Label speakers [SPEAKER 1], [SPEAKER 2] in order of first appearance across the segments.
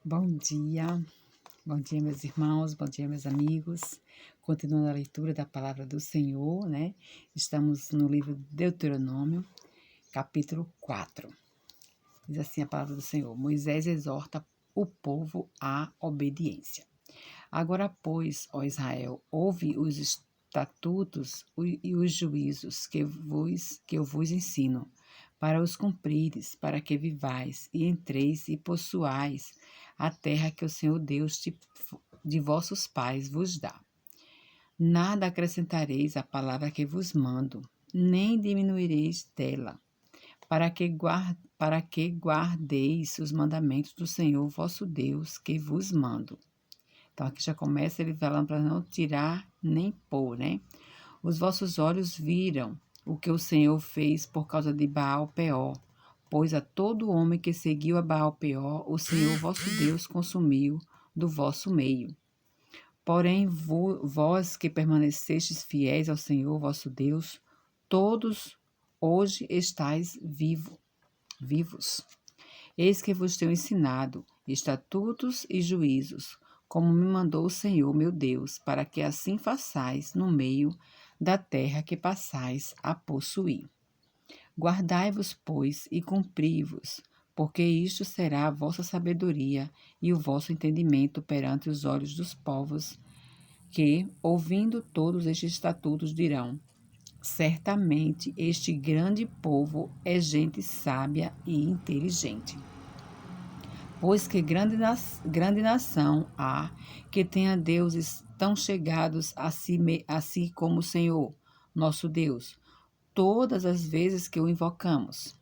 [SPEAKER 1] Bom dia, meus irmãos, bom dia, meus amigos. Continuando a leitura da palavra do Senhor, né? Estamos no livro de Deuteronômio, capítulo 4. Diz assim a palavra do Senhor: Moisés exorta o povo à obediência. Agora, pois, ó Israel, ouve os estatutos e os juízos que eu vos ensino, para os cumprires, para que vivais e entreis e possuais a terra que o Senhor Deus de vossos pais vos dá. Nada acrescentareis à palavra que vos mando, nem diminuireis dela, para que guardeis os mandamentos do Senhor vosso Deus que vos mando. Então, aqui já começa ele falando para não tirar nem pôr, né? Os vossos olhos viram o que o Senhor fez por causa de Baal-Peor, pois a todo homem que seguiu a Baal-Peor, o Senhor vosso Deus consumiu do vosso meio. Porém, vós que permanecestes fiéis ao Senhor vosso Deus, todos hoje estáis vivos. Eis que vos tenho ensinado estatutos e juízos, como me mandou o Senhor meu Deus, para que assim façais no meio da terra que passais a possuir. Guardai-vos, pois, e cumpri-vos, porque isto será a vossa sabedoria e o vosso entendimento perante os olhos dos povos, que, ouvindo todos estes estatutos, dirão: certamente este grande povo é gente sábia e inteligente. Pois que grande nação há que tenha deuses tão chegados a si como o Senhor, nosso Deus, todas as vezes que o invocamos.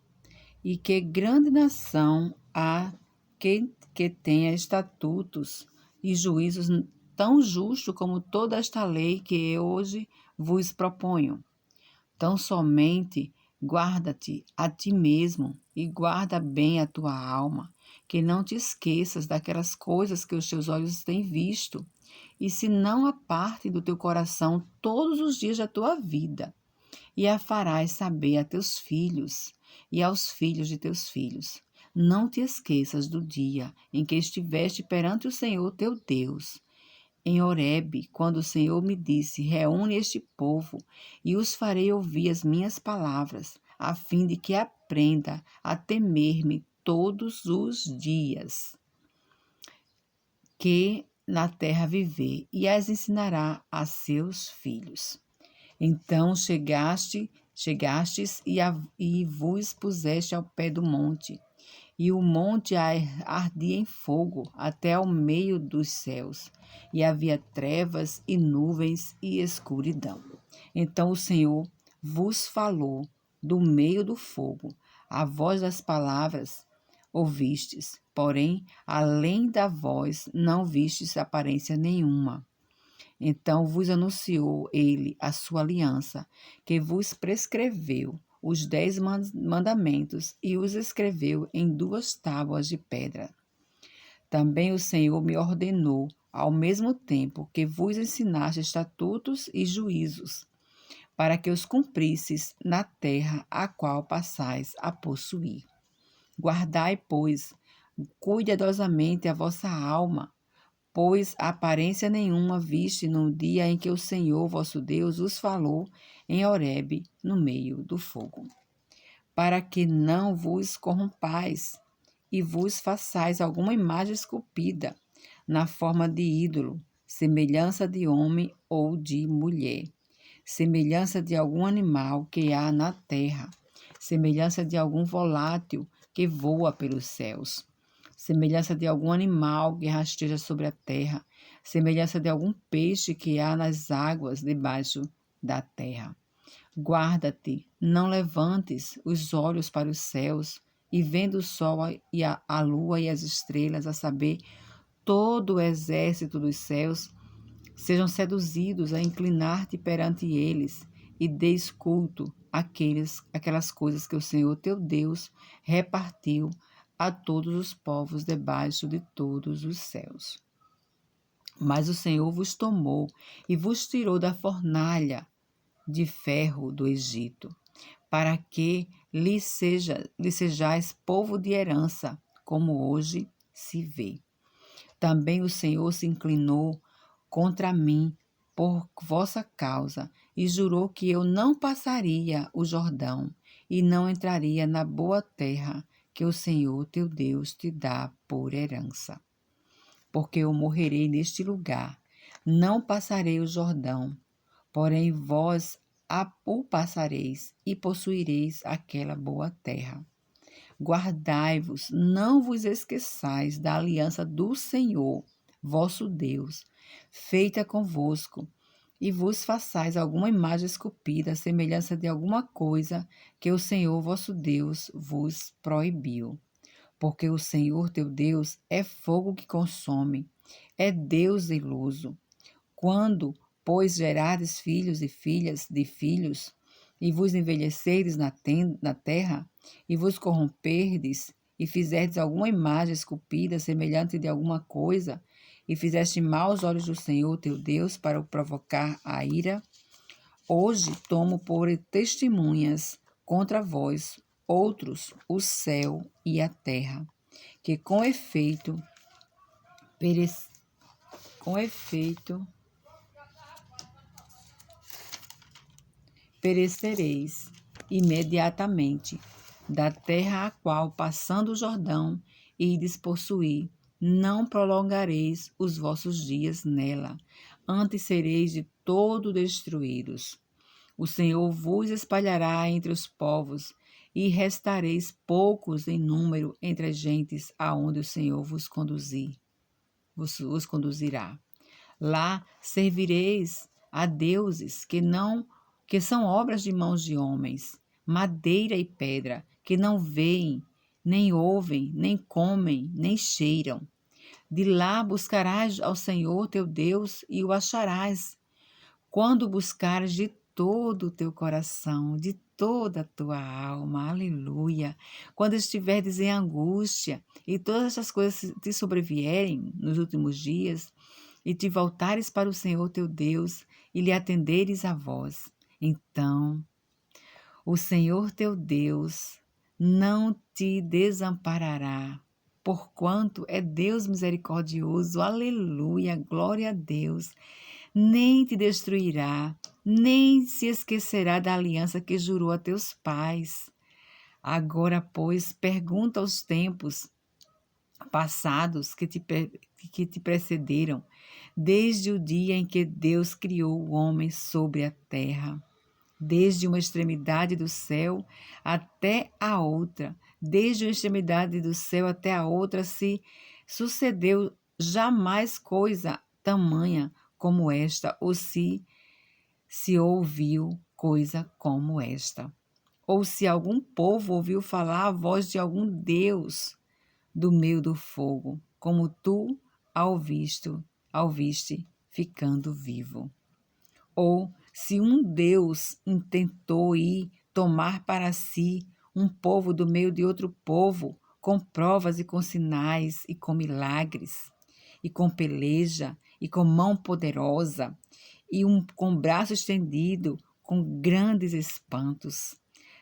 [SPEAKER 1] E que grande nação há que tenha estatutos e juízos tão justos como toda esta lei que eu hoje vos proponho. Tão somente guarda-te a ti mesmo e guarda bem a tua alma, que não te esqueças daquelas coisas que os teus olhos têm visto, e se não apartem do teu coração todos os dias da tua vida, e a farás saber a teus filhos e aos filhos de teus filhos. Não te esqueças do dia em que estiveste perante o Senhor teu Deus, em Horebe, quando o Senhor me disse: reúne este povo e os farei ouvir as minhas palavras, a fim de que aprenda a temer-me todos os dias que na terra viver, e as ensinará a seus filhos. Então chegastes e vos puseste ao pé do monte, e o monte ardia em fogo até ao meio dos céus, e havia trevas e nuvens e escuridão. Então o Senhor vos falou do meio do fogo, a voz das palavras ouvistes, porém, além da voz, não vistes aparência nenhuma. Então vos anunciou ele a sua aliança, que vos prescreveu os 10 mandamentos e os escreveu em 2 tábuas de pedra. Também o Senhor me ordenou, ao mesmo tempo que vos ensinaste estatutos e juízos, para que os cumprisses na terra a qual passais a possuir. Guardai, pois, cuidadosamente a vossa alma, pois aparência nenhuma viste no dia em que o Senhor vosso Deus os falou em Horebe, no meio do fogo, para que não vos corrompais e vos façais alguma imagem esculpida na forma de ídolo, semelhança de homem ou de mulher, semelhança de algum animal que há na terra, semelhança de algum volátil que voa pelos céus, semelhança de algum animal que rasteja sobre a terra, semelhança de algum peixe que há nas águas debaixo da terra. Guarda-te, não levantes os olhos para os céus, e vendo o sol e a lua e as estrelas, a saber, todo o exército dos céus, sejam seduzidos a inclinar-te perante eles, e deis culto aquelas coisas que o Senhor teu Deus repartiu a todos os povos debaixo de todos os céus. Mas o Senhor vos tomou e vos tirou da fornalha de ferro do Egito, para que lhe sejais povo de herança, como hoje se vê. Também o Senhor se inclinou contra mim por vossa causa e jurou que eu não passaria o Jordão e não entraria na boa terra que o Senhor teu Deus te dá por herança. Porque eu morrerei neste lugar, não passarei o Jordão, porém vós o passareis e possuireis aquela boa terra. Guardai-vos, não vos esqueçais da aliança do Senhor, vosso Deus, feita convosco, e vos façais alguma imagem esculpida, semelhança de alguma coisa que o Senhor vosso Deus vos proibiu. Porque o Senhor teu Deus é fogo que consome, é Deus zeloso. Quando, pois, gerardes filhos e filhas de filhos, e vos envelhecerdes na terra, e vos corromperdes, e fizerdes alguma imagem esculpida, semelhante de alguma coisa, e fizeste mal aos olhos do Senhor teu Deus para o provocar a ira, hoje tomo por testemunhas contra vós outros, o céu e a terra, que com efeito perecereis imediatamente da terra a qual, passando o Jordão, ides possuir. Não prolongareis os vossos dias nela, antes sereis de todo destruídos. O Senhor vos espalhará entre os povos, e restareis poucos em número entre as gentes aonde o Senhor vos conduzirá. Lá servireis a deuses que são obras de mãos de homens, madeira e pedra, que não veem, nem ouvem, nem comem, nem cheiram. De lá buscarás ao Senhor teu Deus e o acharás, quando buscares de todo o teu coração, de toda a tua alma, aleluia. Quando estiveres em angústia e todas essas coisas te sobrevierem nos últimos dias, e te voltares para o Senhor teu Deus e lhe atenderes a voz, então o Senhor teu Deus não te desamparará, porquanto é Deus misericordioso, aleluia, glória a Deus, nem te destruirá, nem se esquecerá da aliança que jurou a teus pais. Agora, pois, pergunta aos tempos passados que te precederam, desde o dia em que Deus criou o homem sobre a terra, desde uma extremidade do céu até a outra, desde uma extremidade do céu até a outra, se sucedeu jamais coisa tamanha como esta, ou se ouviu coisa como esta, ou se algum povo ouviu falar a voz de algum Deus do meio do fogo, como tu ao viste ficando vivo. Ou se um Deus intentou ir tomar para si um povo do meio de outro povo, com provas e com sinais e com milagres, e com peleja e com mão poderosa, e com braço estendido, com grandes espantos,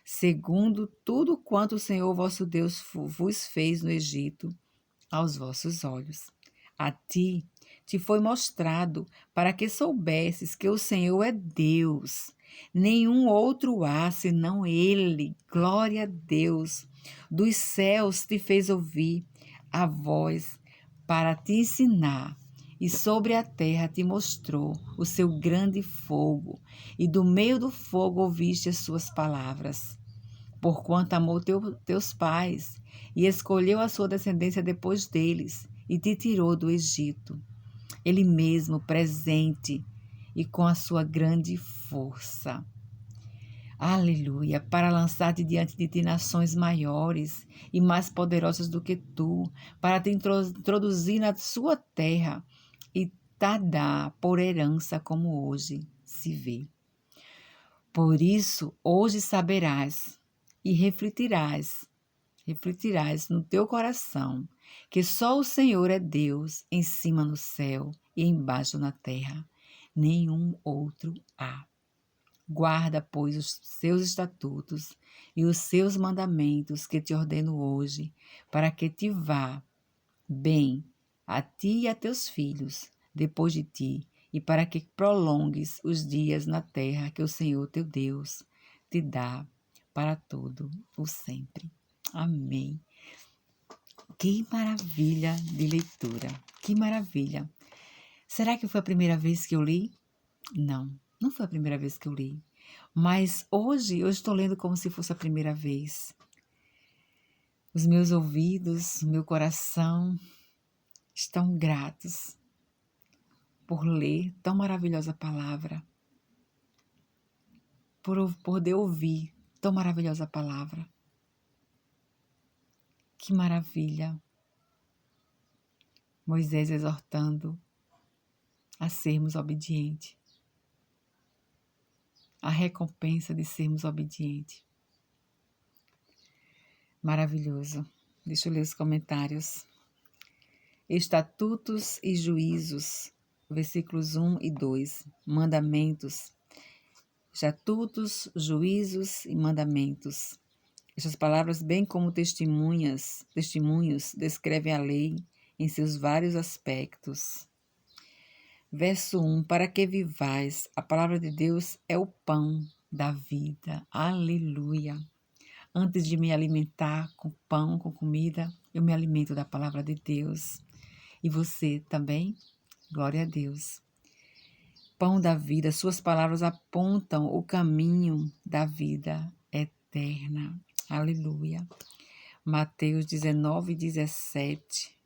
[SPEAKER 1] segundo tudo quanto o Senhor vosso Deus vos fez no Egito, aos vossos olhos. A ti te foi mostrado, para que soubesses que o Senhor é Deus. Nenhum outro há senão Ele. Glória a Deus. Dos céus te fez ouvir a voz para te ensinar, e sobre a terra te mostrou o seu grande fogo, e do meio do fogo ouviste as suas palavras. Porquanto amou teus pais, e escolheu a sua descendência depois deles, e te tirou do Egito, ele mesmo presente e com a sua grande força. Aleluia, para lançar-te diante de ti nações maiores e mais poderosas do que tu, para te introduzir na sua terra e te dar por herança como hoje se vê. Por isso, hoje saberás e refletirás no teu coração que só o Senhor é Deus em cima no céu e embaixo na terra. Nenhum outro há. Guarda, pois, os seus estatutos e os seus mandamentos que te ordeno hoje, para que te vá bem a ti e a teus filhos, depois de ti, e para que prolongues os dias na terra que o Senhor teu Deus te dá para todo o sempre. Amém. Que maravilha de leitura, que maravilha. Será que foi a primeira vez que eu li? Não, não foi a primeira vez que eu li. Mas hoje eu estou lendo como se fosse a primeira vez. Os meus ouvidos, meu coração estão gratos por ler tão maravilhosa palavra, por poder ouvir tão maravilhosa palavra. Que maravilha! Moisés exortando a sermos obedientes. A recompensa de sermos obedientes. Maravilhoso. Deixa eu ler os comentários. Estatutos e juízos, versículos 1 e 2. Mandamentos. Estatutos, juízos e mandamentos. Estas palavras, bem como testemunhos, descrevem a lei em seus vários aspectos. Verso 1. Para que vivais, a palavra de Deus é o pão da vida. Aleluia. Antes de me alimentar com pão, com comida, eu me alimento da palavra de Deus. E você também? Glória a Deus. Pão da vida, suas palavras apontam o caminho da vida eterna. Aleluia. Mateus 19, 17.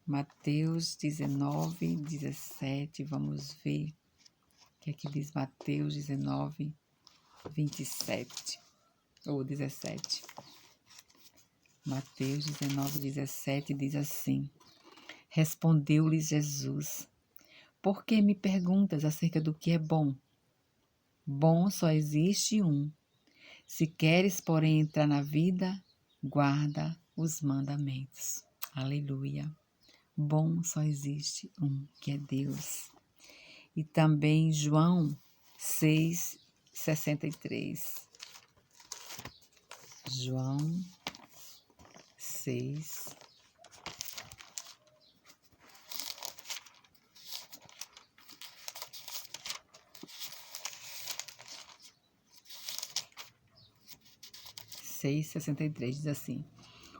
[SPEAKER 1] Mateus 19, 17. Vamos ver o que é que diz Mateus 19, 27. Ou 17. Mateus 19, 17 diz assim: Respondeu-lhes Jesus: Por que me perguntas acerca do que é bom? Bom só existe um. Se queres, porém, entrar na vida, guarda os mandamentos. Aleluia. Bom só existe um, que é Deus. E também João 6, 63. João 6, 6:63 diz assim: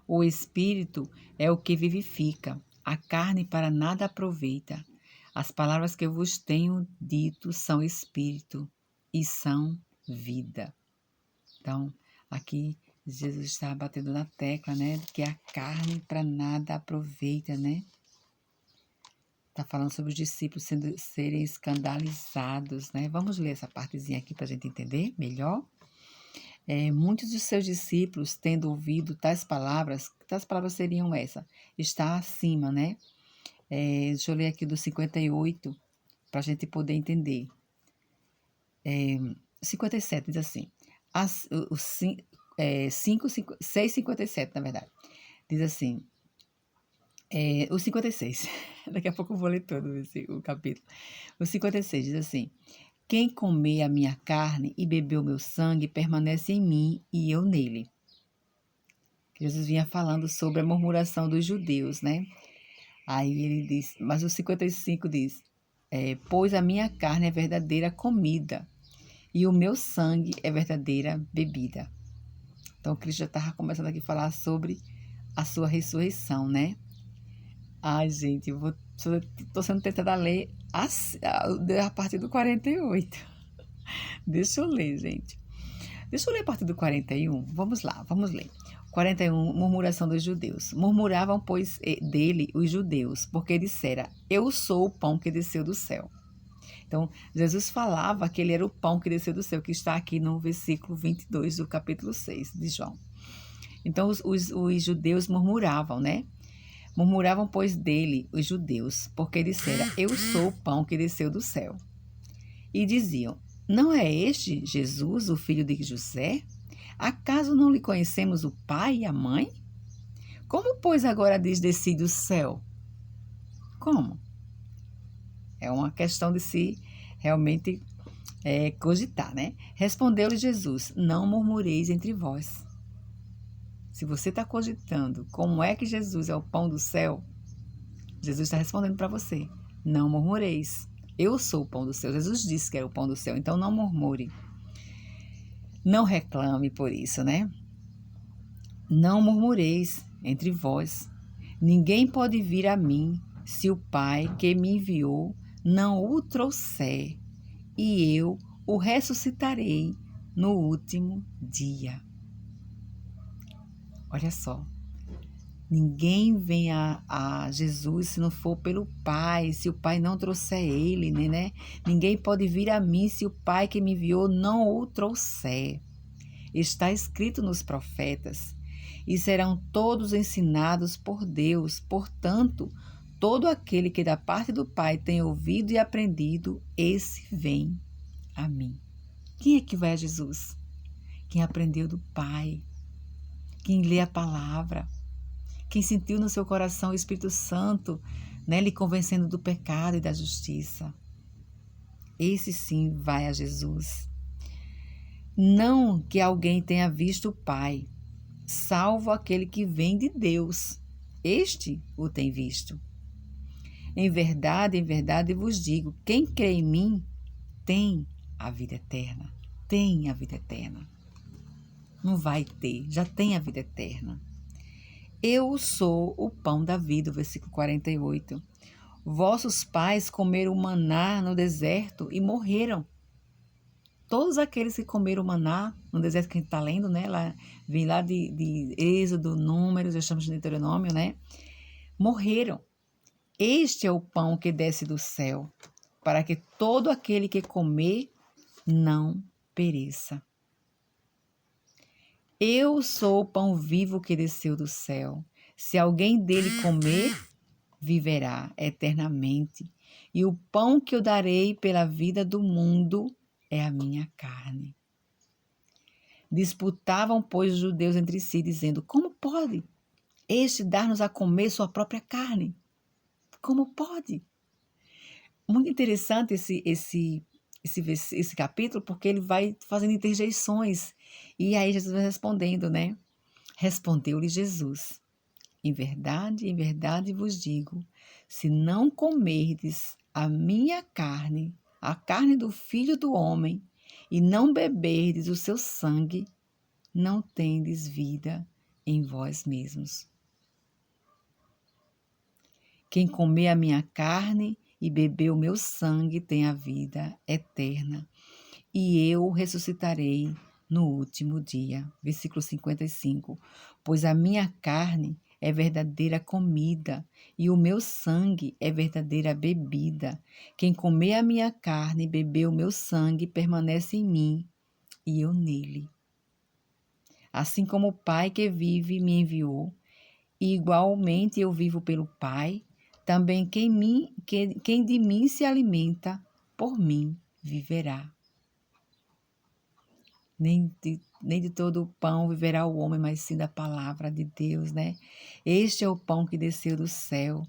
[SPEAKER 1] O Espírito é o que vivifica, a carne para nada aproveita. As palavras que eu vos tenho dito são Espírito e são vida. Então, aqui Jesus está batendo na tecla, né? Que a carne para nada aproveita, né? Está falando sobre os discípulos serem escandalizados, né? Vamos ler essa partezinha aqui para a gente entender melhor. Muitos de seus discípulos, tendo ouvido tais palavras seriam essa, está acima, né? Deixa eu ler aqui do 58, para a gente poder entender. 57 diz assim, 6:57, na verdade, diz assim, o 56, daqui a pouco eu vou ler todo o capítulo. O 56 diz assim: Quem comer a minha carne e beber o meu sangue permanece em mim e eu nele. Jesus vinha falando sobre a murmuração dos judeus, né? Aí ele diz, mas o 55 diz, pois a minha carne é verdadeira comida e o meu sangue é verdadeira bebida. Então, Cristo já estava começando aqui a falar sobre a sua ressurreição, né? Ai, gente, estou sendo tentada a ler a partir do 48. Deixa eu ler, gente. Deixa eu ler a partir do 41. Vamos lá, vamos ler. 41, murmuração dos judeus. Murmuravam, pois, dele os judeus, porque dissera, eu sou o pão que desceu do céu. Então, Jesus falava que ele era o pão que desceu do céu, que está aqui no versículo 22 do capítulo 6 de João. Então, os judeus murmuravam, né? Murmuravam, pois, dele, os judeus, porque dissera, eu sou o pão que desceu do céu. E diziam, não é este Jesus, o filho de José? Acaso não lhe conhecemos o pai e a mãe? Como, pois, agora diz desci do céu? Como? É uma questão de se realmente cogitar, né? Respondeu-lhe Jesus, não murmureis entre vós. Se você está cogitando como é que Jesus é o pão do céu, Jesus está respondendo para você. Não murmureis. Eu sou o pão do céu. Jesus disse que era o pão do céu, então não murmure. Não reclame por isso, né? Não murmureis entre vós. Ninguém pode vir a mim se o Pai que me enviou não o trouxer, e eu o ressuscitarei no último dia. Olha só. Ninguém vem a Jesus se não for pelo Pai, se o Pai não trouxer ele, né? Ninguém pode vir a mim se o Pai que me enviou não o trouxer. Está escrito nos profetas, e serão todos ensinados por Deus. Portanto, todo aquele que da parte do Pai tem ouvido e aprendido, esse vem a mim. Quem é que vai a Jesus? Quem aprendeu do Pai, quem lê a palavra, quem sentiu no seu coração o Espírito Santo, né, lhe convencendo do pecado e da justiça. Esse sim vai a Jesus. Não que alguém tenha visto o Pai, salvo aquele que vem de Deus. Este o tem visto. Em verdade vos digo, quem crê em mim tem a vida eterna. Tem a vida eterna. Não vai ter, já tem a vida eterna. Eu sou o pão da vida, versículo 48. Vossos pais comeram maná no deserto e morreram. Todos aqueles que comeram maná no deserto que a gente está lendo, né? Vem lá de Êxodo, Números, já estamos de Deuteronômio, né? Morreram. Este é o pão que desce do céu, para que todo aquele que comer não pereça. Eu sou o pão vivo que desceu do céu. Se alguém dele comer, viverá eternamente. E o pão que eu darei pela vida do mundo é a minha carne. Disputavam, pois, os judeus entre si, dizendo, como pode este dar-nos a comer sua própria carne? Como pode? Muito interessante esse capítulo, porque ele vai fazendo interjeições. E aí Jesus vai respondendo, né? Respondeu-lhe Jesus, em verdade vos digo, se não comerdes a minha carne, a carne do Filho do Homem, e não beberdes o seu sangue, não tendes vida em vós mesmos. Quem comer a minha carne e beber o meu sangue tem a vida eterna, e eu o ressuscitarei no último dia. Versículo 55. Pois a minha carne é verdadeira comida, e o meu sangue é verdadeira bebida. Quem comer a minha carne e beber o meu sangue permanece em mim, e eu nele. Assim como o Pai que vive me enviou, e igualmente eu vivo pelo Pai, também quem de mim se alimenta, por mim viverá. Nem de todo o pão viverá o homem, mas sim da palavra de Deus, né? Este é o pão que desceu do céu.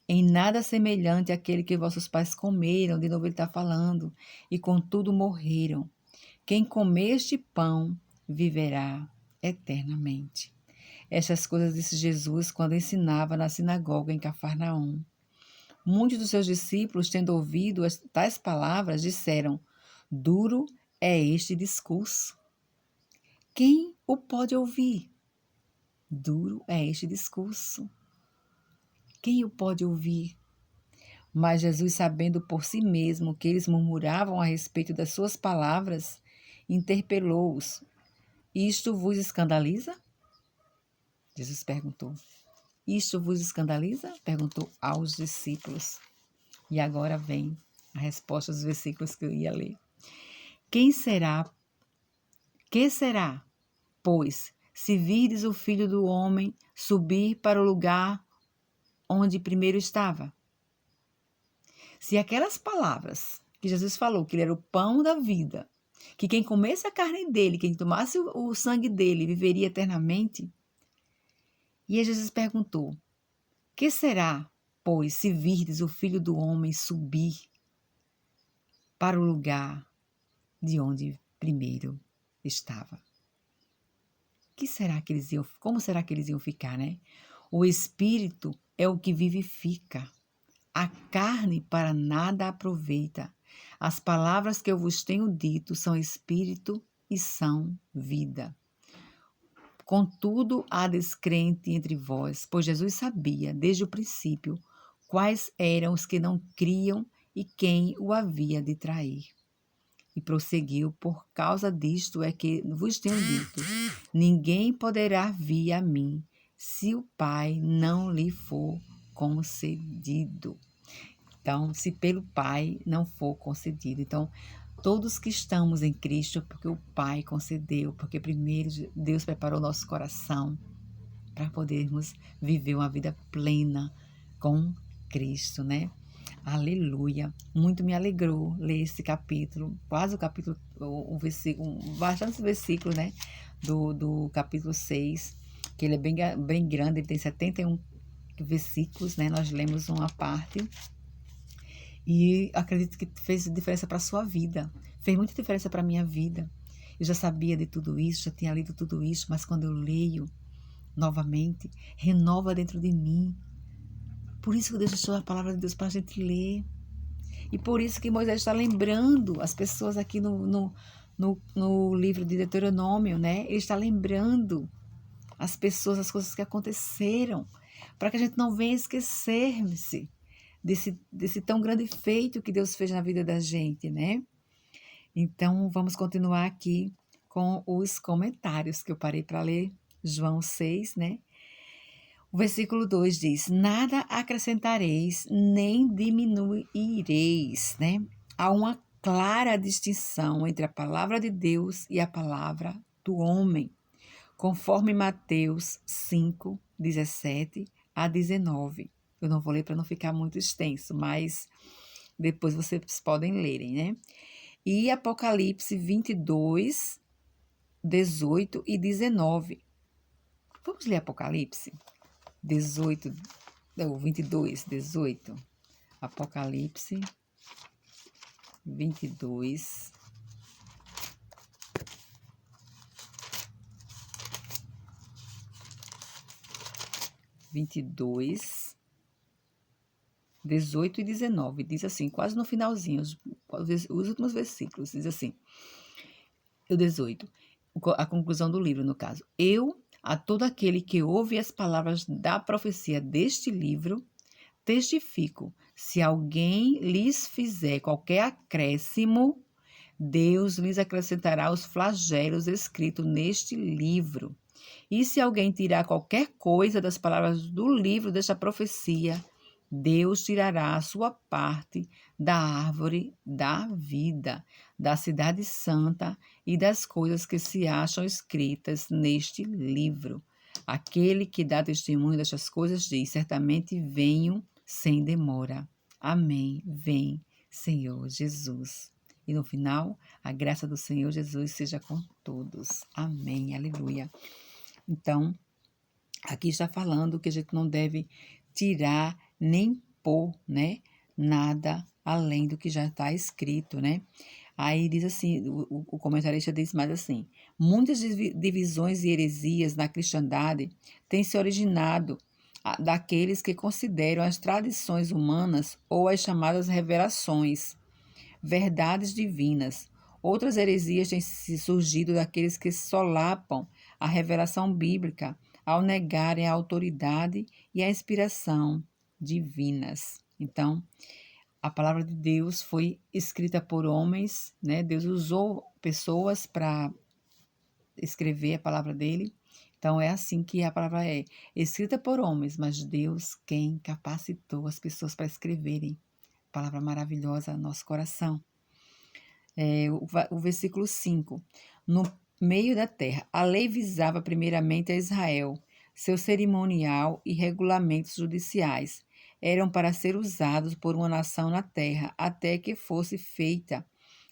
[SPEAKER 1] Em nada semelhante àquele que vossos pais comeram, de novo ele está falando, e contudo morreram. Quem comer este pão viverá eternamente. Estas coisas disse Jesus quando ensinava na sinagoga em Cafarnaum. Muitos dos seus discípulos, tendo ouvido tais palavras, disseram, duro é este discurso. Quem o pode ouvir? Duro é este discurso. Quem o pode ouvir? Mas Jesus, sabendo por si mesmo que eles murmuravam a respeito das suas palavras, interpelou-os. Isto vos escandaliza? Jesus perguntou. Isto vos escandaliza? Perguntou aos discípulos. E agora vem a resposta dos versículos que eu ia ler. Que será, pois, se virdes o Filho do Homem subir para o lugar onde primeiro estava? Se aquelas palavras que Jesus falou, que ele era o pão da vida, que quem comesse a carne dele, quem tomasse o sangue dele, viveria eternamente. E aí Jesus perguntou, que será, pois, se virdes o Filho do Homem subir para o lugar de onde primeiro estava? Como será que eles iam ficar, né? O Espírito é o que vivifica. A carne para nada aproveita. As palavras que eu vos tenho dito são espírito e são vida. Contudo, há descrente entre vós, pois Jesus sabia, desde o princípio, quais eram os que não criam e quem o havia de trair. E prosseguiu, por causa disto é que vos tenho dito, ninguém poderá vir a mim, se o Pai não lhe for concedido. Então, se pelo Pai não for concedido. Então, todos que estamos em Cristo, porque o Pai concedeu, porque primeiro Deus preparou nosso coração para podermos viver uma vida plena com Cristo, né? Aleluia. Muito me alegrou ler esse capítulo, quase o capítulo, o versículo, bastante versículos, né? Do capítulo 6, que ele é bem grande, ele tem 71 versículos, né? Nós lemos uma parte. E acredito que fez diferença para a sua vida. Fez muita diferença para a minha vida. Eu já sabia de tudo isso, já tinha lido tudo isso, mas quando eu leio novamente, renova dentro de mim. Por isso que Deus deixou a palavra de Deus para a gente ler. E por isso que Moisés está lembrando as pessoas aqui no livro de Deuteronômio, né? Ele está lembrando as pessoas, as coisas que aconteceram, para que a gente não venha esquecer-se desse tão grande feito que Deus fez na vida da gente, né? Então, vamos continuar aqui com os comentários que eu parei para ler. João 6, né? O versículo 2 diz, nada acrescentareis, nem diminuireis, né? Há uma clara distinção entre a palavra de Deus e a palavra do homem, conforme Mateus 5, 17 a 19. Eu não vou ler para não ficar muito extenso, mas depois vocês podem lerem, né? E Apocalipse 22, 18 e 19. Vamos ler Apocalipse 18, não, 22, 18. Apocalipse 22, 22, 18 e 19, diz assim, quase no finalzinho, os últimos versículos, diz assim, o 18, a conclusão do livro, no caso. Eu, a todo aquele que ouve as palavras da profecia deste livro, testifico, se alguém lhes fizer qualquer acréscimo, Deus lhes acrescentará os flagelos escritos neste livro. E se alguém tirar qualquer coisa das palavras do livro desta profecia, Deus tirará a sua parte da árvore da vida, da cidade santa e das coisas que se acham escritas neste livro. Aquele que dá testemunho destas coisas diz, certamente venho sem demora. Amém. Vem, Senhor Jesus. E no final, a graça do Senhor Jesus seja com todos. Amém. Aleluia. Então, aqui está falando que a gente não deve tirar nem pôr, né, nada além do que já está escrito, né? Aí diz assim, o comentarista diz mais assim, muitas divisões e heresias na cristandade têm se originado daqueles que consideram as tradições humanas ou as chamadas revelações, verdades divinas. Outras heresias têm se surgido daqueles que solapam a revelação bíblica ao negarem a autoridade e a inspiração divinas. Então, a palavra de Deus foi escrita por homens, né? Deus usou pessoas para escrever a palavra dele. Então, é assim que a palavra é escrita por homens, mas Deus quem capacitou as pessoas para escreverem. Palavra maravilhosa no nosso coração. O versículo 5. No meio da terra, a lei visava primeiramente a Israel. Seu cerimonial e regulamentos judiciais eram para ser usados por uma nação na terra, até que fosse feita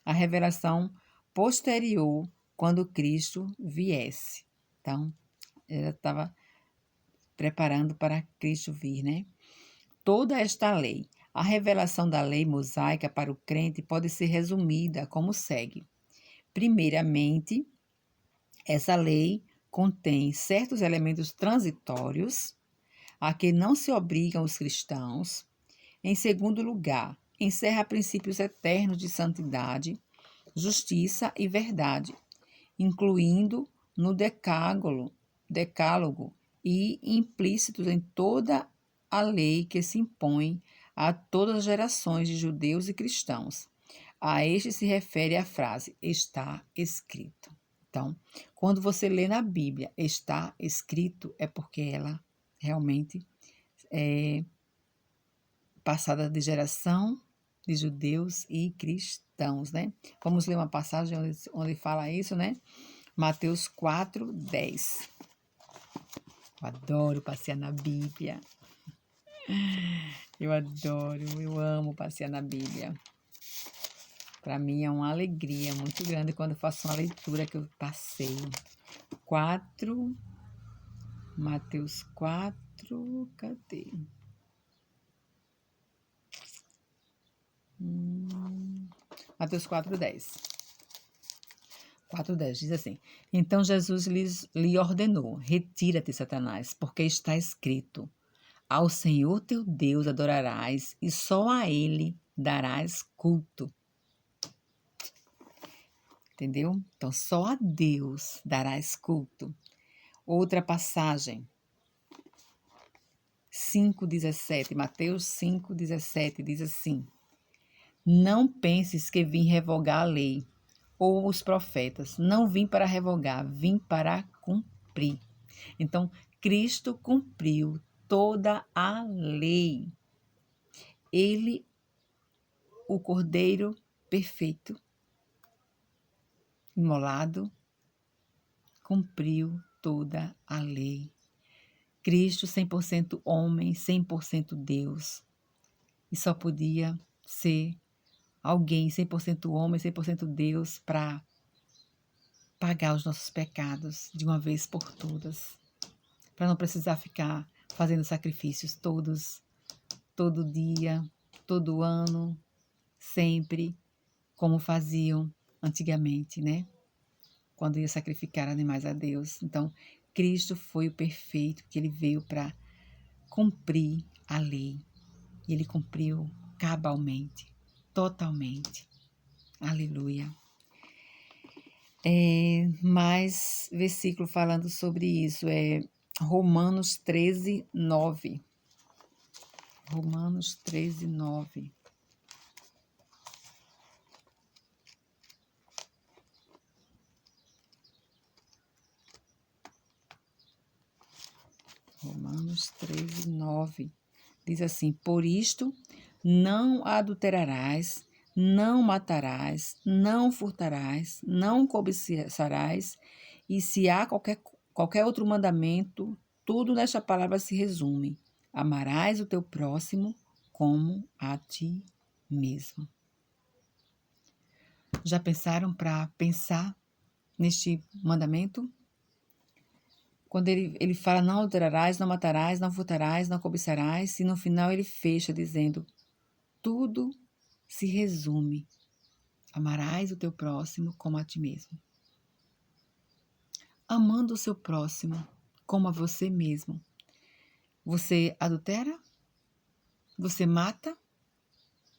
[SPEAKER 1] a revelação posterior, quando Cristo viesse. Então, ela estava preparando para Cristo vir, né? Toda esta lei, a revelação da lei mosaica para o crente pode ser resumida como segue. Primeiramente, essa lei contém certos elementos transitórios, a que não se obrigam os cristãos. Em segundo lugar, encerra princípios eternos de santidade, justiça e verdade, incluindo no decálogo e implícitos em toda a lei que se impõe a todas as gerações de judeus e cristãos. A este se refere a frase está escrito. Então, quando você lê na Bíblia está escrito, é porque ela realmente é passada de geração de judeus e cristãos, né? Vamos ler uma passagem onde fala isso, né? Mateus 4:10. Eu adoro passear na Bíblia. Eu adoro, eu amo passear na Bíblia. Para mim é uma alegria muito grande quando eu faço uma leitura que eu passeio. Mateus 4, cadê? Mateus 4:10. 4:10 diz assim: Então Jesus lhe ordenou: Retira-te, Satanás, porque está escrito: Ao Senhor teu Deus adorarás e só a Ele darás culto. Entendeu? Então, só a Deus darás culto. Outra passagem, 5:17, Mateus 5:17 diz assim: Não penses que vim revogar a lei ou os profetas. Não vim para revogar, vim para cumprir. Então, Cristo cumpriu toda a lei. Ele, o Cordeiro perfeito, imolado, cumpriu toda a lei. Cristo 100% homem, 100% Deus. E só podia ser alguém 100% homem, 100% Deus para pagar os nossos pecados de uma vez por todas. Para não precisar ficar fazendo sacrifícios todo dia, todo ano, sempre, como faziam antigamente, né? Quando ia sacrificar animais a Deus. Então, Cristo foi o perfeito, que ele veio para cumprir a lei. E ele cumpriu cabalmente, totalmente. Aleluia. Mais versículo falando sobre isso é Romanos 13:9. Romanos 13:9. Romanos 13:9 diz assim: Por isto não adulterarás, não matarás, não furtarás, não cobiçarás, e se há qualquer outro mandamento, tudo nesta palavra se resume: amarás o teu próximo como a ti mesmo. Já pensaram para pensar neste mandamento? Quando ele fala não adulterarás, não matarás, não furtarás, não cobiçarás, e no final ele fecha dizendo: tudo se resume: amarás o teu próximo como a ti mesmo. Amando o seu próximo como a você mesmo. Você adultera? Você mata?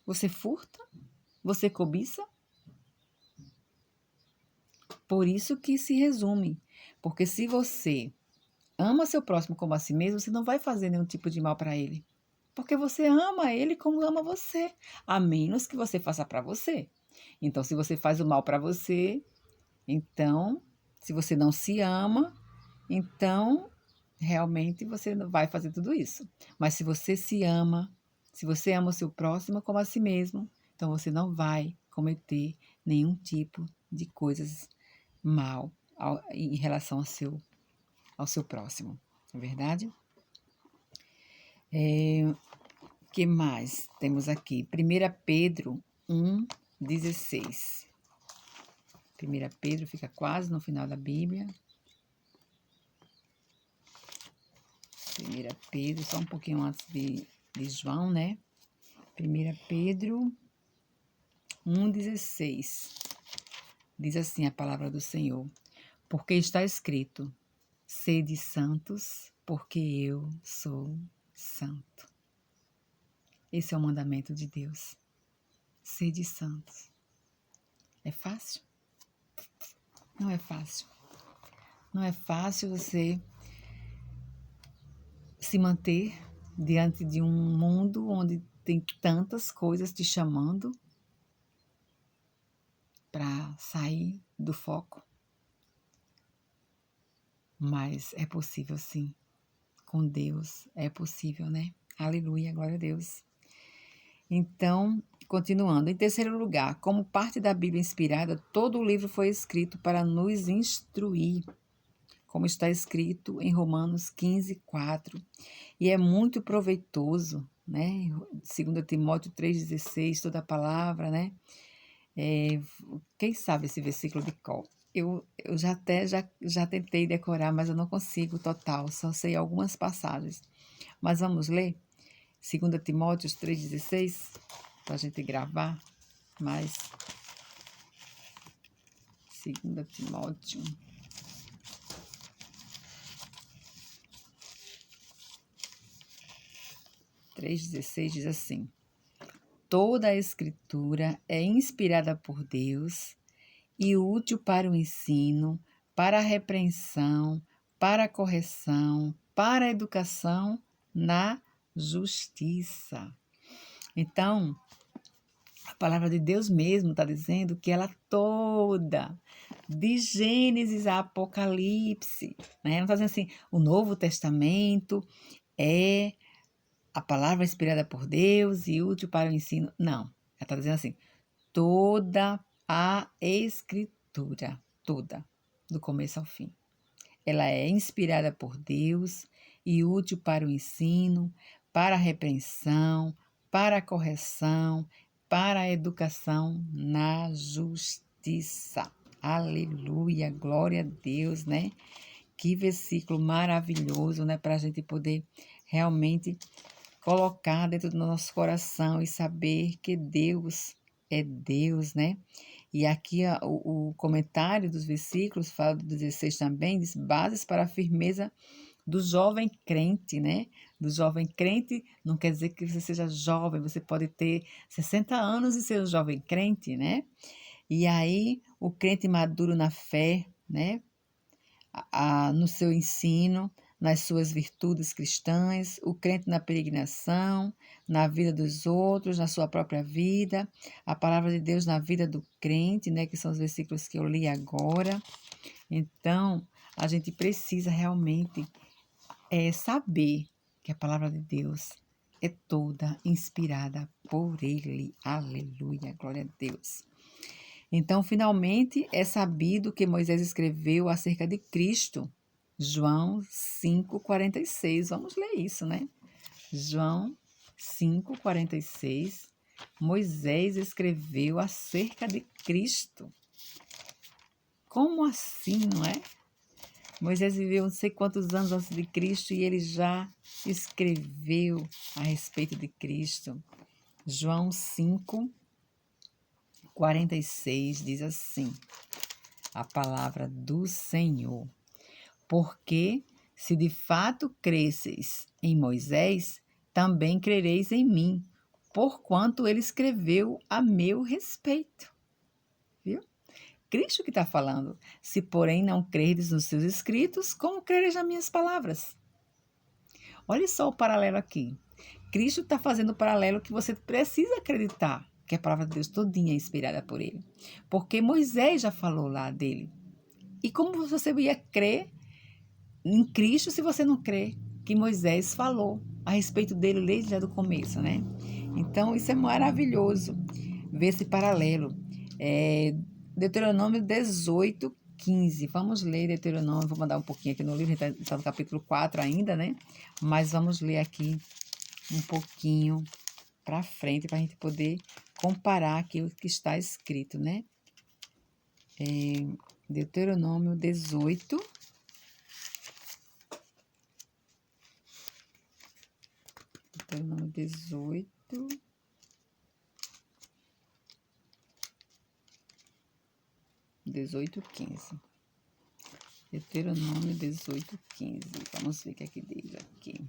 [SPEAKER 1] Você furta? Você cobiça? Por isso que se resume. Porque se você ama seu próximo como a si mesmo, você não vai fazer nenhum tipo de mal para ele. Porque você ama ele como ama você, a menos que você faça para você. Então, se você faz o mal para você, então, se você não se ama, então, realmente você não vai fazer tudo isso. Mas se você se ama, se você ama o seu próximo como a si mesmo, então você não vai cometer nenhum tipo de coisas mal em relação ao seu próximo, não é verdade? Que mais temos aqui? 1 Pedro 1:16. 1 Pedro fica quase no final da Bíblia. 1 Pedro, só um pouquinho antes de João, né? 1 Pedro 1:16. Diz assim a palavra do Senhor: Porque está escrito: sede santos, porque eu sou santo. Esse é o mandamento de Deus. Sede santos. É fácil? Não é fácil. Não é fácil você se manter diante de um mundo onde tem tantas coisas te chamando para sair do foco. Mas é possível sim. Com Deus é possível, né? Aleluia, glória a Deus. Então, continuando. Em terceiro lugar, como parte da Bíblia inspirada, todo o livro foi escrito para nos instruir, como está escrito em Romanos 15:4. E é muito proveitoso, né? 2 Timóteo 3,16, toda a palavra, né? Quem sabe esse versículo de cor? Eu já tentei decorar, mas eu não consigo total, só sei algumas passagens. Mas vamos ler? 2 Timóteo 3,16, para a gente gravar mais. 2 Timóteo 3,16 diz assim: toda a Escritura é inspirada por Deus e útil para o ensino, para a repreensão, para a correção, para a educação na justiça. Então, a palavra de Deus mesmo está dizendo que ela toda, de Gênesis a Apocalipse, né? Não está dizendo assim, o Novo Testamento é a palavra inspirada por Deus e útil para o ensino. Não, ela está dizendo assim, toda a Escritura, toda, do começo ao fim. Ela é inspirada por Deus e útil para o ensino, para a repreensão, para a correção, para a educação na justiça. Aleluia, glória a Deus, né? Que versículo maravilhoso, né? Para a gente poder realmente colocar dentro do nosso coração e saber que Deus é Deus, né? E aqui o comentário dos versículos fala do 16 também, diz bases para a firmeza do jovem crente, né? Do jovem crente não quer dizer que você seja jovem, você pode ter 60 anos e ser um jovem crente, né? E aí o crente maduro na fé, né? No seu ensino, nas suas virtudes cristãs, o crente na peregrinação, na vida dos outros, na sua própria vida, a palavra de Deus na vida do crente, né, que são os versículos que eu li agora. Então, a gente precisa realmente saber que a palavra de Deus é toda inspirada por Ele. Aleluia, glória a Deus. Então, finalmente, é sabido que Moisés escreveu acerca de Cristo. João 5,46. Vamos ler isso, né? João 5,46. Moisés escreveu acerca de Cristo. Como assim, não é? Moisés viveu não sei quantos anos antes de Cristo e ele já escreveu a respeito de Cristo. João 5,46 diz assim, a palavra do Senhor. Porque se de fato cresceis em Moisés, também crereis em mim, porquanto ele escreveu a meu respeito. Viu? Cristo que está falando. Se, porém, não crerdes nos seus escritos, como crereis nas minhas palavras? Olha só o paralelo aqui. Cristo está fazendo o paralelo que você precisa acreditar que a palavra de Deus todinha é inspirada por ele. Porque Moisés já falou lá dele. E como você ia crer em Cristo se você não crê que Moisés falou a respeito dele desde lá do começo, né? Então, isso é maravilhoso ver esse paralelo. Deuteronômio 18:15. Vamos ler Deuteronômio, vou mandar um pouquinho aqui no livro, está no capítulo 4 ainda, né? Mas vamos ler aqui um pouquinho para frente, para a gente poder comparar aquilo que está escrito, né? Deuteronômio 18. Deuteronômio 18. 18:15. Deuteronômio 18:15. Vamos ver o que é que diz aqui.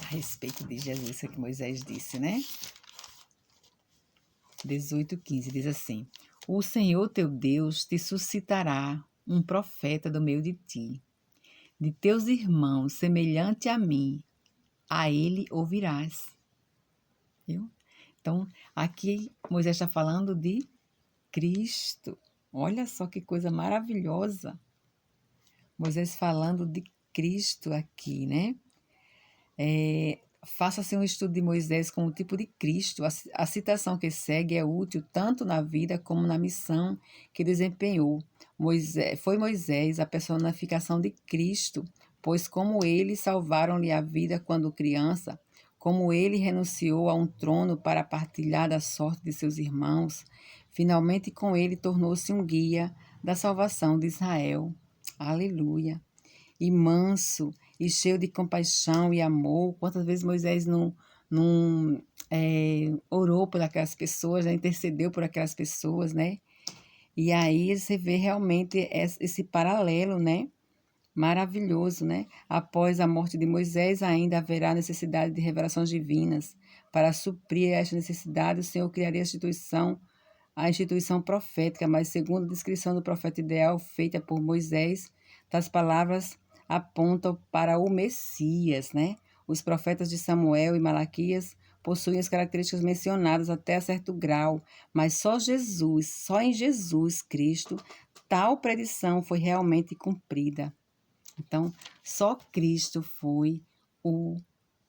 [SPEAKER 1] A respeito de Jesus, isso que Moisés disse, né? 18:15 diz assim: O Senhor teu Deus te suscitará um profeta do meio de ti, de teus irmãos, semelhante a mim, a ele ouvirás. Viu? Então, aqui Moisés está falando de Cristo. Olha só que coisa maravilhosa. Moisés falando de Cristo aqui, né? Faça-se um estudo de Moisés como tipo de Cristo. A citação que segue é útil tanto na vida como na missão que desempenhou. Foi Moisés a personificação de Cristo, pois como ele salvaram-lhe a vida quando criança, como ele renunciou a um trono para partilhar da sorte de seus irmãos, finalmente com ele tornou-se um guia da salvação de Israel. Aleluia! E manso, e cheio de compaixão e amor. Quantas vezes Moisés não orou por aquelas pessoas, né? Intercedeu por aquelas pessoas, né? E aí você vê realmente esse paralelo, né? Maravilhoso, né? Após a morte de Moisés, ainda haverá necessidade de revelações divinas. Para suprir esta necessidade, o Senhor criaria a instituição profética, mas segundo a descrição do profeta ideal feita por Moisés, tais palavras apontam para o Messias, né? Os profetas de Samuel e Malaquias possuem as características mencionadas até certo grau, mas só em Jesus Cristo, tal predição foi realmente cumprida. Então, só Cristo foi o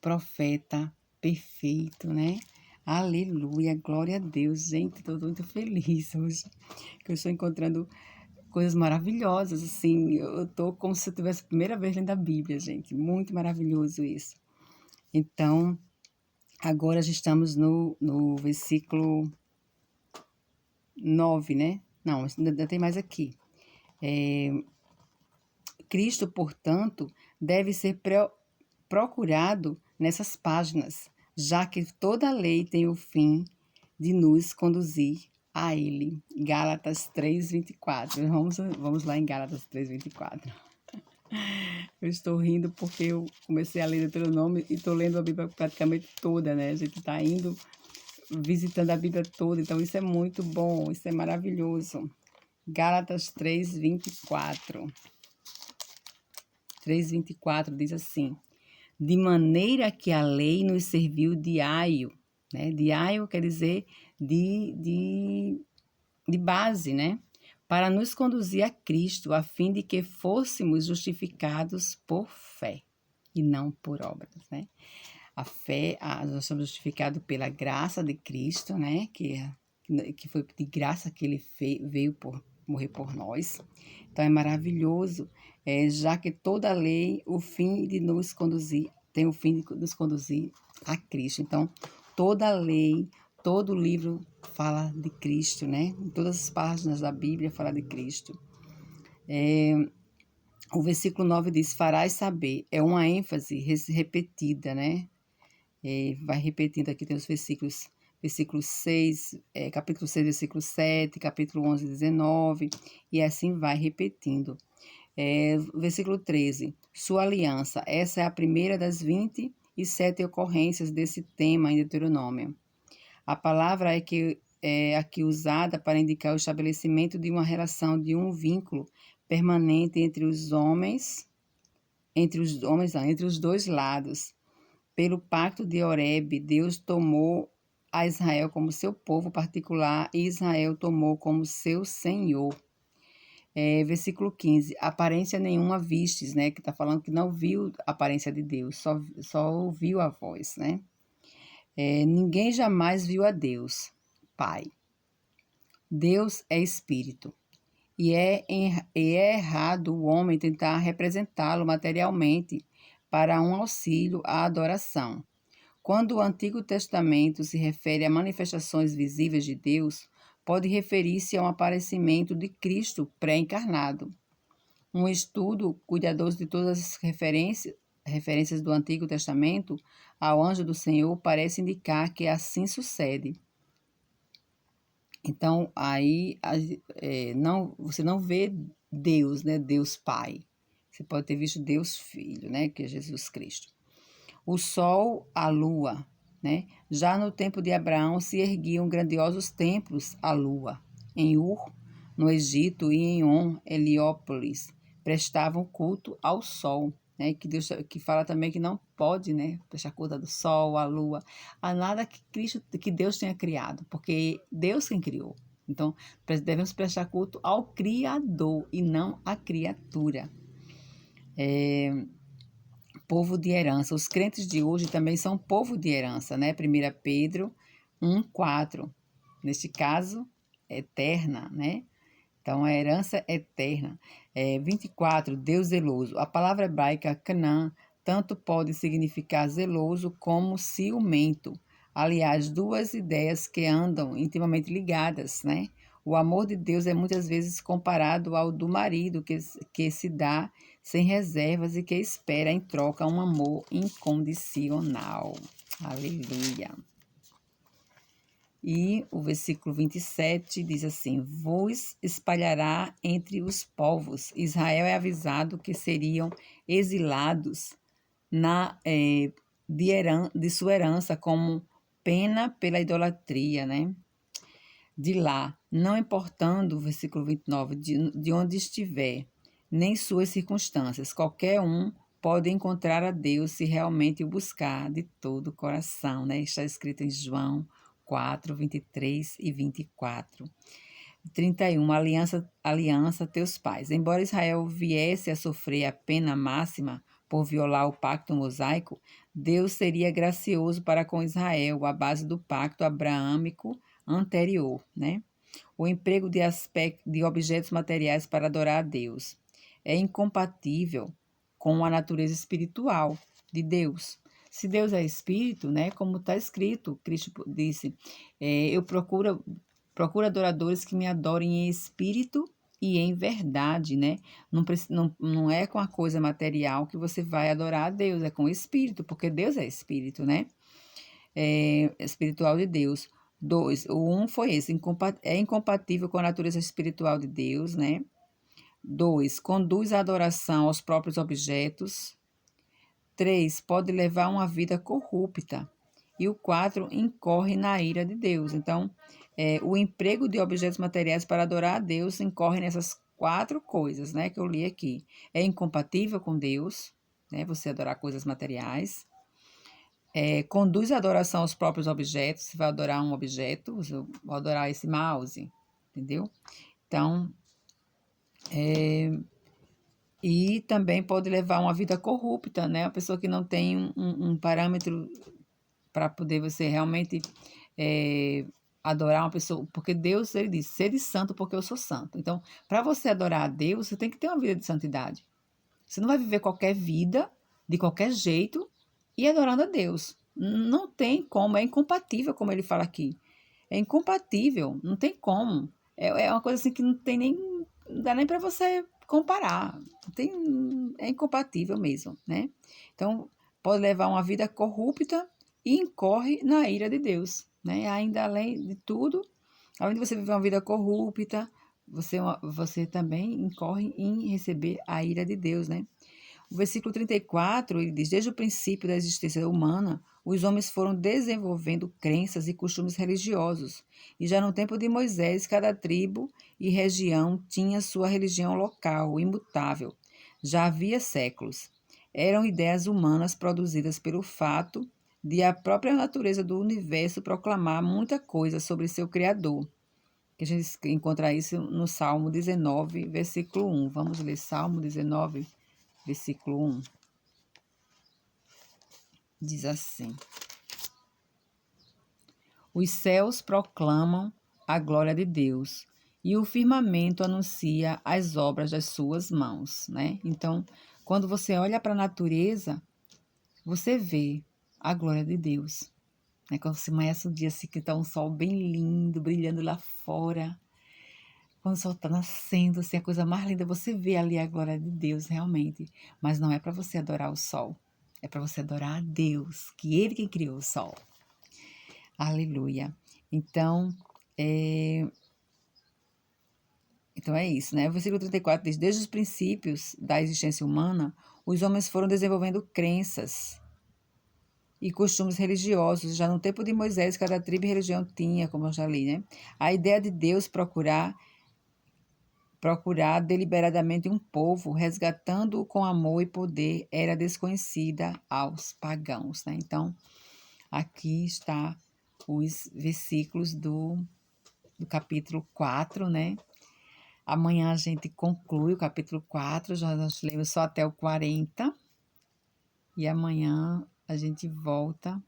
[SPEAKER 1] profeta perfeito, né? Aleluia, glória a Deus. Gente, estou muito feliz hoje, que eu estou encontrando coisas maravilhosas, assim. Eu estou como se eu tivesse a primeira vez lendo a Bíblia, gente. Muito maravilhoso isso. Então, agora já estamos no versículo 9, né? Não, ainda tem mais aqui. Cristo, portanto, deve ser procurado nessas páginas, já que toda a lei tem o fim de nos conduzir a Ele. Gálatas 3:24. Vamos lá em Gálatas 3:24. Eu estou rindo porque eu comecei a ler Deuteronômio e estou lendo a Bíblia praticamente toda, né? A gente está indo visitando a Bíblia toda, então isso é muito bom, isso é maravilhoso. Gálatas 3:24. 3:24 diz assim: de maneira que a lei nos serviu de aio, né? De aio quer dizer de base, né? Para nos conduzir a Cristo, a fim de que fôssemos justificados por fé e não por obras, né? A fé, nós somos justificados pela graça de Cristo, né? Que foi de graça que ele veio morrer por nós. Então é maravilhoso, já que toda a lei, o fim de nos conduzir, tem o fim de nos conduzir a Cristo. Então, toda a lei, todo o livro fala de Cristo, né? Em todas as páginas da Bíblia fala de Cristo. O versículo 9 diz: farás saber. É uma ênfase repetida, né? Vai repetindo aqui, tem os versículos. Versículo 6, capítulo 6, versículo 7, capítulo 11, 19, e assim vai repetindo. Versículo 13, sua aliança. Essa é a primeira das 27 ocorrências desse tema em Deuteronômio. A palavra é aqui usada para indicar o estabelecimento de uma relação, de um vínculo permanente entre os dois lados. Pelo pacto de Horebe, Deus tomou a Israel como seu povo particular e Israel tomou como seu Senhor. Versículo 15, aparência nenhuma vistes, né? Que está falando que não viu a aparência de Deus, só ouviu a voz, né? Ninguém jamais viu a Deus, Pai. Deus é Espírito. E é errado o homem tentar representá-lo materialmente para um auxílio à adoração. Quando o Antigo Testamento se refere a manifestações visíveis de Deus, pode referir-se a um aparecimento de Cristo pré-encarnado. Um estudo cuidadoso de todas as referências do Antigo Testamento ao anjo do Senhor parece indicar que assim sucede. Então, aí não, você não vê Deus, né? Deus Pai. Você pode ter visto Deus Filho, né? Que é Jesus Cristo. O sol, a lua, né? Já no tempo de Abraão se erguiam grandiosos templos à lua. Em Ur, no Egito, e em On, Heliópolis, prestavam culto ao sol, né? Que Deus que fala também que não pode, né? Prestar culto do sol, à lua, a nada que Deus tenha criado, porque Deus quem criou. Então, devemos prestar culto ao Criador e não à criatura. Povo de herança. Os crentes de hoje também são povo de herança, né? 1 Pedro 1:4. Neste caso, eterna, né? Então, a herança eterna. 24, Deus zeloso. A palavra hebraica Canaã tanto pode significar zeloso como ciumento. Aliás, duas ideias que andam intimamente ligadas, né? O amor de Deus é muitas vezes comparado ao do marido que se dá sem reservas e que espera em troca um amor incondicional. Aleluia. E o versículo 27 diz assim: Vos espalhará entre os povos. Israel é avisado que seriam exilados de sua herança como pena pela idolatria, né? De lá, não importando, versículo 29, de onde estiver, nem suas circunstâncias, qualquer um pode encontrar a Deus se realmente o buscar de todo o coração, né? Está escrito em João 4, 23 e 24. 31. Aliança teus pais. Embora Israel viesse a sofrer a pena máxima por violar o pacto mosaico, Deus seria gracioso para com Israel, à base do pacto abraâmico anterior, né? O emprego de objetos materiais para adorar a Deus é incompatível com a natureza espiritual de Deus. Se Deus é espírito, né, como está escrito, Cristo disse, eu procuro adoradores que me adorem em espírito e em verdade, né? Não é com a coisa material que você vai adorar a Deus, é com o espírito, porque Deus é espírito, né? Espiritual de Deus. 2, o 1 foi esse, é incompatível com a natureza espiritual de Deus, né? 2, conduz a adoração aos próprios objetos. 3, pode levar uma vida corrupta. E o 4, incorre na ira de Deus. Então, o emprego de objetos materiais para adorar a Deus incorre nessas 4 coisas, né, que eu li aqui. É incompatível com Deus, né, você adorar coisas materiais. Conduz a adoração aos próprios objetos. Você vai adorar um objeto, você vai adorar esse mouse, entendeu? Então, e também pode levar uma vida corrupta, né? A pessoa que não tem um parâmetro para poder você realmente adorar uma pessoa, porque Deus, ele diz, sede santo porque eu sou santo. Então, para você adorar a Deus, você tem que ter uma vida de santidade. Você não vai viver qualquer vida, de qualquer jeito, e adorando a Deus. Não tem como, é incompatível, como ele fala aqui. É incompatível, não tem como. É uma coisa assim que não tem nem, não dá nem para você comparar. Não tem, é incompatível mesmo, né? Então, pode levar uma vida corrupta e incorre na ira de Deus, né? Ainda além de tudo, além de você viver uma vida corrupta, você também incorre em receber a ira de Deus, né? O versículo 34, ele diz: Desde o princípio da existência humana, os homens foram desenvolvendo crenças e costumes religiosos. E já no tempo de Moisés, cada tribo e região tinha sua religião local, imutável. Já havia séculos. Eram ideias humanas produzidas pelo fato de a própria natureza do universo proclamar muita coisa sobre seu Criador. Que a gente encontra isso no Salmo 19, versículo 1. Vamos ler Salmo 19, versículo 1. Diz assim: Os céus proclamam a glória de Deus e o firmamento anuncia as obras das suas mãos, né? Então, quando você olha para a natureza, você vê a glória de Deus. Né? Quando se amanhece um dia assim que está um sol bem lindo, brilhando lá fora, quando o sol está nascendo, assim, a coisa mais linda, você vê ali a glória de Deus realmente. Mas não é para você adorar o sol, é para você adorar a Deus, que Ele quem criou o sol. Aleluia. Então, Então é isso, né? O versículo 34 diz: Desde os princípios da existência humana, os homens foram desenvolvendo crenças e costumes religiosos. Já no tempo de Moisés, cada tribo e religião tinha, como eu já li, né? A ideia de Deus procurar deliberadamente um povo, resgatando-o com amor e poder, era desconhecida aos pagãos, né? Então, aqui está os versículos do capítulo 4, né? Amanhã a gente conclui o capítulo 4, já nós lemos só até o 40. E amanhã a gente volta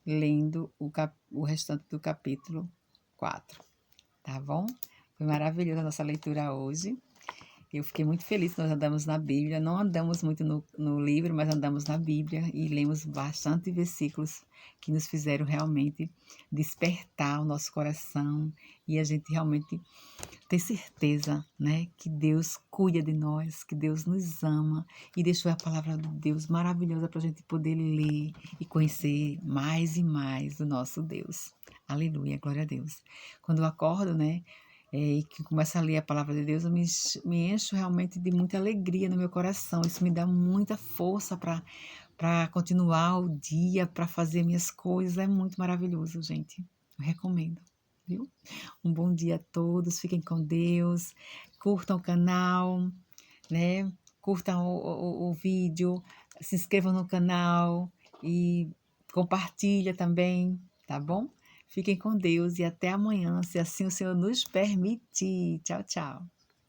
[SPEAKER 1] lendo o restante do capítulo 4, tá bom? Foi maravilhosa a nossa leitura hoje. Eu fiquei muito feliz que nós andamos na Bíblia. Não andamos muito no livro, mas andamos na Bíblia e lemos bastante versículos que nos fizeram realmente despertar o nosso coração e a gente realmente ter certeza, né, que Deus cuida de nós, que Deus nos ama e deixou a palavra de Deus maravilhosa para a gente poder ler e conhecer mais e mais do nosso Deus. Aleluia, glória a Deus. Quando eu acordo, né, e que começo a ler a palavra de Deus, eu me encho realmente de muita alegria no meu coração. Isso me dá muita força para continuar o dia, para fazer minhas coisas. É muito maravilhoso, gente. Eu recomendo, viu? Um bom dia a todos, fiquem com Deus, curtam o canal, né? Curtam o vídeo, se inscrevam no canal e compartilha também, tá bom? Fiquem com Deus e até amanhã, se assim o Senhor nos permitir. Tchau, tchau.